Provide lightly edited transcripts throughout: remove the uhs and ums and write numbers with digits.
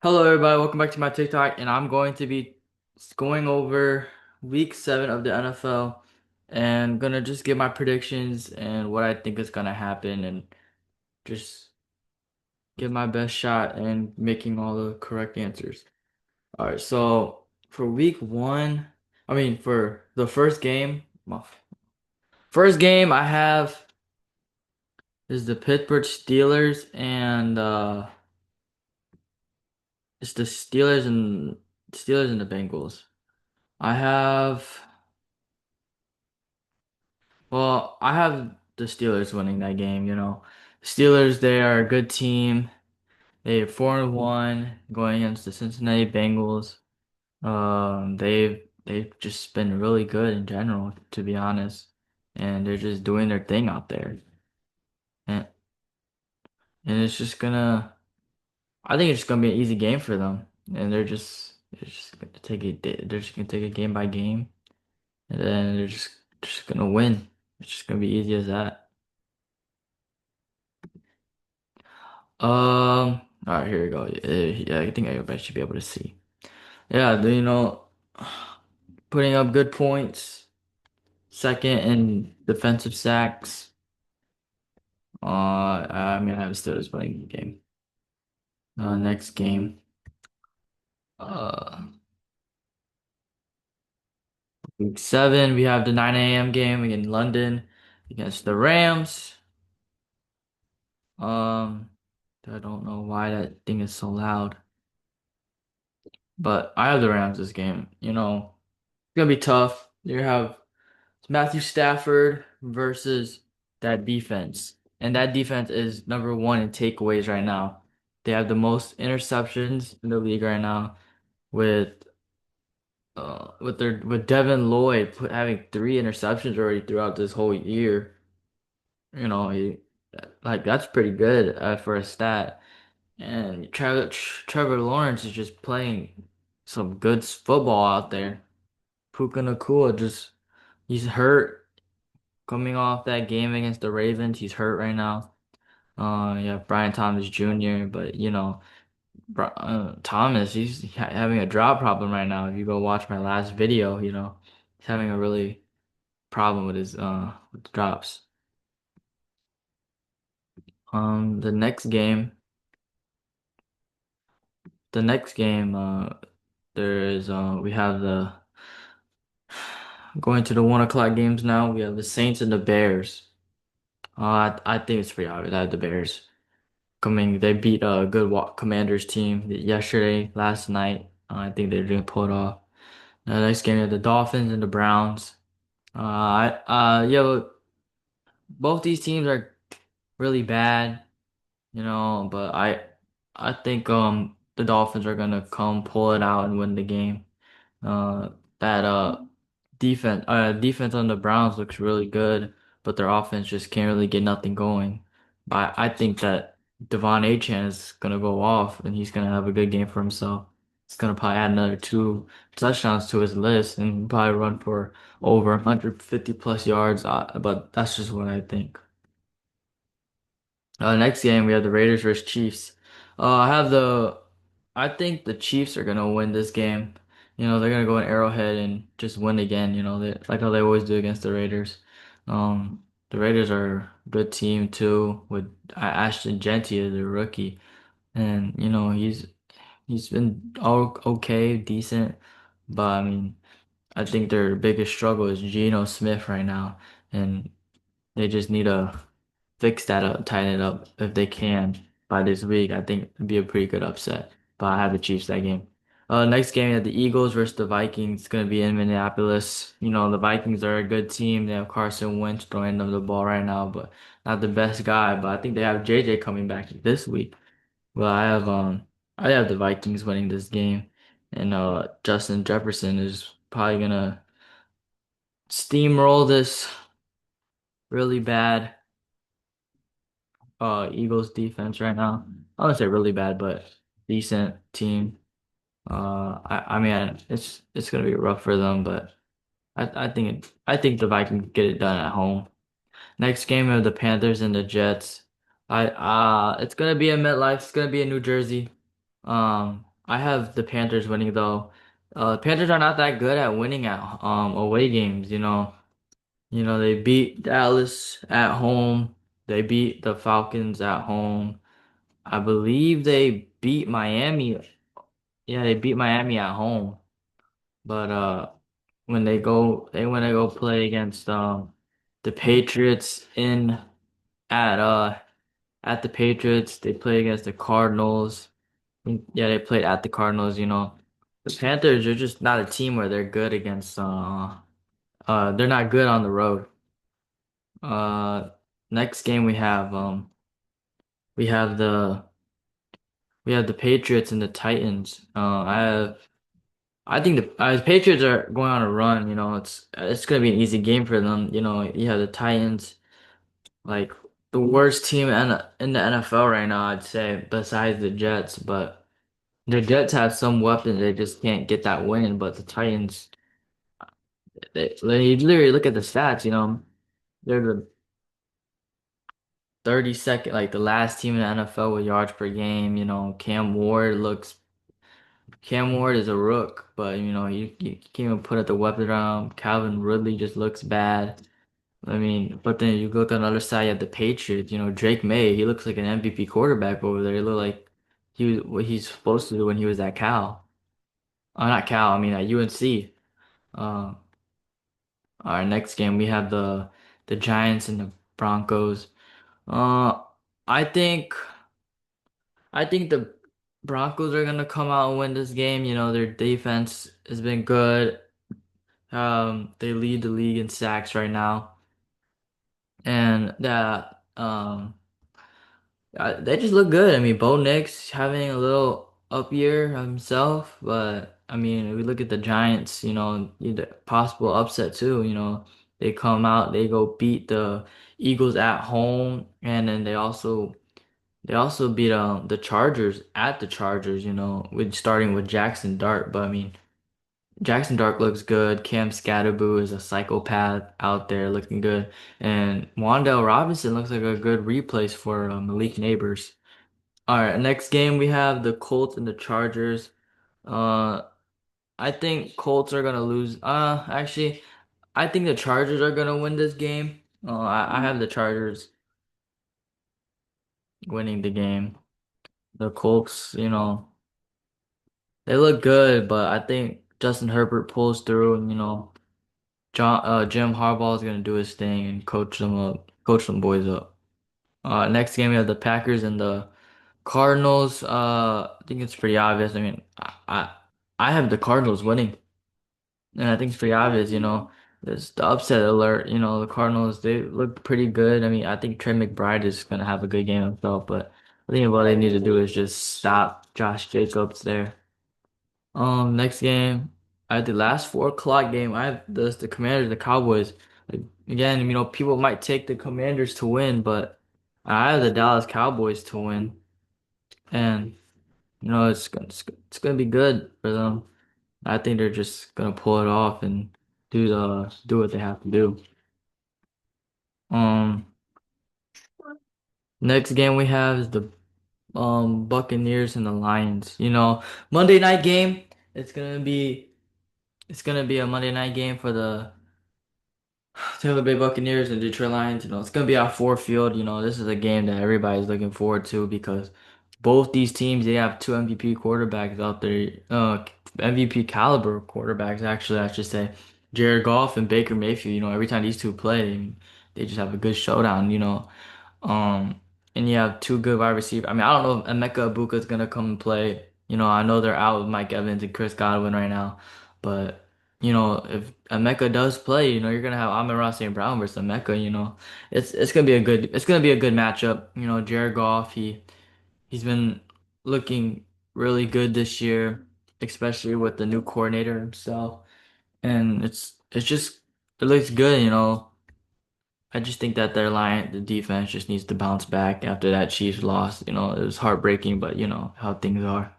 Hello, everybody. Welcome back to my TikTok, and I'm going to be going over week 7 of the NFL and gonna just give my predictions and what I think is gonna happen and just give my best shot and making all the correct answers. All right, so for week 1, for the first game I have is the Pittsburgh Steelers and it's the Steelers and the Bengals. I have Well, I have the Steelers winning that game. Steelers, they are a good team. They're 4-1 going against the Cincinnati Bengals. They've just been really good in general, to be honest. And they're just doing their thing out there. And and I think it's just gonna be an easy game for them. And they're just gonna take it game by game. And then they're just gonna win. It's just gonna be easy as that. All right, here we go. Yeah, I think everybody should be able to see. Yeah, putting up good points, second in defensive sacks. I have Steelers winning the game. Next game. Uh, week 7, we have the 9 a.m. game in London against the Rams. Um, I don't know why that thing is so loud, but I have the Rams this game. It's gonna be tough. You have It's Matthew Stafford versus that defense. And that defense is number one in takeaways right now. They have the most interceptions in the league right now with with Devin Lloyd having 3 interceptions already throughout this whole year. You know, that's pretty good for a stat. And Trevor Lawrence is just playing some good football out there. Puka Nacua he's hurt. Coming off that game against the Ravens, he's hurt right now. Yeah, Brian Thomas Jr., but Thomas, he's having a drop problem right now. If you go watch my last video, he's having a really problem with his with the drops. The next game, there is we have the going to the 1 o'clock games now. We have the Saints and the Bears. I think it's pretty obvious. I have the Bears. They beat a good Commanders team yesterday, last night. I think they're gonna pull it off. The next game is the Dolphins and the Browns. Yeah, but both these teams are really bad, but I think the Dolphins are gonna come pull it out and win the game. That defense on the Browns looks really good, but their offense just can't really get nothing going. But I think that Devon Achane is gonna go off and he's gonna have a good game for himself. He's gonna probably add another 2 touchdowns to his list and probably run for over 150 plus yards. But that's just what I think. Next game we have the Raiders versus Chiefs. I think the Chiefs are gonna win this game. They're gonna go in Arrowhead and just win again. Like how they always do against the Raiders. The Raiders are a good team too with Ashton Genty as a rookie, and he's been okay, decent, but I mean I think their biggest struggle is Geno Smith right now, and they just need to fix that up, tighten it up if they can by this week. I think it'd be a pretty good upset. But I have the Chiefs that game. Next game, you have the Eagles versus the Vikings. It's gonna be in Minneapolis. The Vikings are a good team. They have Carson Wentz throwing them the ball right now, but not the best guy. But I think they have JJ coming back this week. Well, I have the Vikings winning this game, and Justin Jefferson is probably gonna steamroll this really bad Eagles defense right now. I wouldn't say really bad, but decent team. I mean it's gonna be rough for them, but I think the Vikings get it done at home. Next game of the Panthers and the Jets. I It's gonna be in MetLife. It's gonna be in New Jersey. I have the Panthers winning though. Panthers are not that good at winning at away games, you know. You know, they beat Dallas at home. They beat the Falcons at home. I believe they beat Miami. Yeah, they beat Miami at home. But when they go play against the Patriots in at at the Patriots, they play against the Cardinals. Yeah, they played at the Cardinals, you know. The Panthers are just not a team where they're good against they're not good on the road. Uh Next game we have we have the Patriots and the Titans. I think the Patriots are going on a run, you know. It's gonna be an easy game for them. You know, you have the Titans, like the worst team in the NFL right now, I'd say, besides the Jets, but the Jets have some weapons, they just can't get that win. But the Titans, you literally look at the stats, you know, they're the 32nd, like the last team in the NFL with yards per game. You know, Cam Ward is a rook, but you know, you can't even put up the weapon around. Calvin Ridley just looks bad. I mean, but then you look on the other side, you have the Patriots. You know, Drake May, he looks like an MVP quarterback over there. He look like he was what he's supposed to do when he was at Cal. Not Cal, I mean at UNC. Uh, our next game we have the Giants and the Broncos. Uh, I think I think the Broncos are gonna come out and win this game. You know, their defense has been good. They lead the league in sacks right now, and that they just look good. I mean, Bo Nix having a little up year himself, but I mean, if we look at the Giants, you know, possible upset too. You know, they come out, they go beat the Eagles at home, and then they also beat the Chargers at the Chargers. You know, with starting with Jackson Dart, but I mean. Jackson Dark looks good. Cam Scatterboo is a psychopath out there looking good. And Wandale Robinson looks like a good replace for Malik Neighbors. All right, next game we have the Colts and the Chargers. Uh, I think Colts are gonna lose. Actually, I think the Chargers are gonna win this game. I have the Chargers winning the game. The Colts, you know, they look good, but I think Justin Herbert pulls through, and you know. Jim Harbaugh is gonna do his thing and coach them up, coach them boys up. Next game we have the Packers and the Cardinals. I think it's pretty obvious. I mean, I have the Cardinals winning, and I think it's pretty obvious. You know, there's the upset alert. You know, the Cardinals they look pretty good. I mean, I think Trey McBride is gonna have a good game himself, but I think what they need to do is just stop Josh Jacobs there. Next game, I had the last 4 o'clock game. I have the Commanders, the Cowboys. Like, again, you know, people might take the Commanders to win, but I have the Dallas Cowboys to win, and you know, it's gonna be good for them. I think they're just gonna pull it off and do what they have to do. Um, Next game we have is the Buccaneers and the Lions. You know, Monday night game. It's gonna be it's gonna be a Monday night game for the Tampa Bay Buccaneers and Detroit Lions, you know, it's gonna be our fourth field. You know, this is a game that everybody's looking forward to because both these teams they have two MVP quarterbacks out there, MVP caliber quarterbacks actually, I should say. Jared Goff and Baker Mayfield. You know, every time these two play, they just have a good showdown. You know, um, and you have two good wide receivers. I mean, I don't know if Emeka Egbuka is gonna come and play. You know, I know they're out with Mike Evans and Chris Godwin right now, but you know, if Emeka does play, you know, you're gonna have Amon-Ra St. Brown versus Emeka. You know, it's gonna be a good matchup. You know, Jared Goff, he's been looking really good this year, especially with the new coordinator himself, and it's just it looks good. You know. I just think that the defense just needs to bounce back after that Chiefs loss. You know, it was heartbreaking, but you know how things are.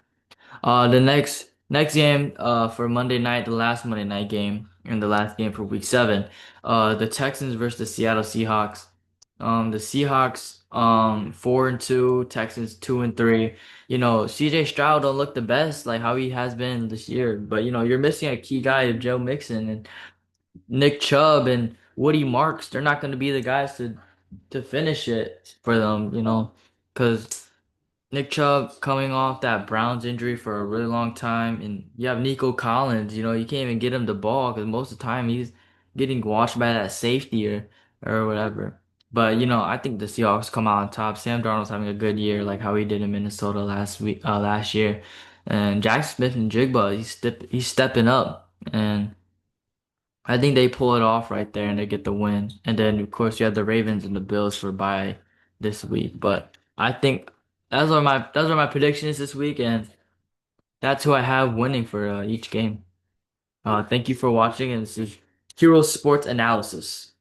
The next game for Monday night, the last Monday night game and the last game for week 7, the Texans versus the Seattle Seahawks. The Seahawks 4-2, Texans 2-3. You know, CJ Stroud don't look the best like how he has been this year, but you know, you're missing a key guy, Joe Mixon and Nick Chubb and Woody Marks. They're not going to be the guys to finish it for them, you know, because Nick Chubb coming off that Browns injury for a really long time, and you have Nico Collins. You know, you can't even get him the ball because most of the time he's getting washed by that safety or whatever. But you know, I think the Seahawks come out on top. Sam Darnold's having a good year, like how he did in Minnesota last year, and Jack Smith and Jigba, he's stepping up, and I think they pull it off right there and they get the win. And then of course you have the Ravens and the Bills for bye this week. But I think those are my predictions this week, and that's who I have winning for each game. Thank you for watching, and this is Hero Sports Analysis.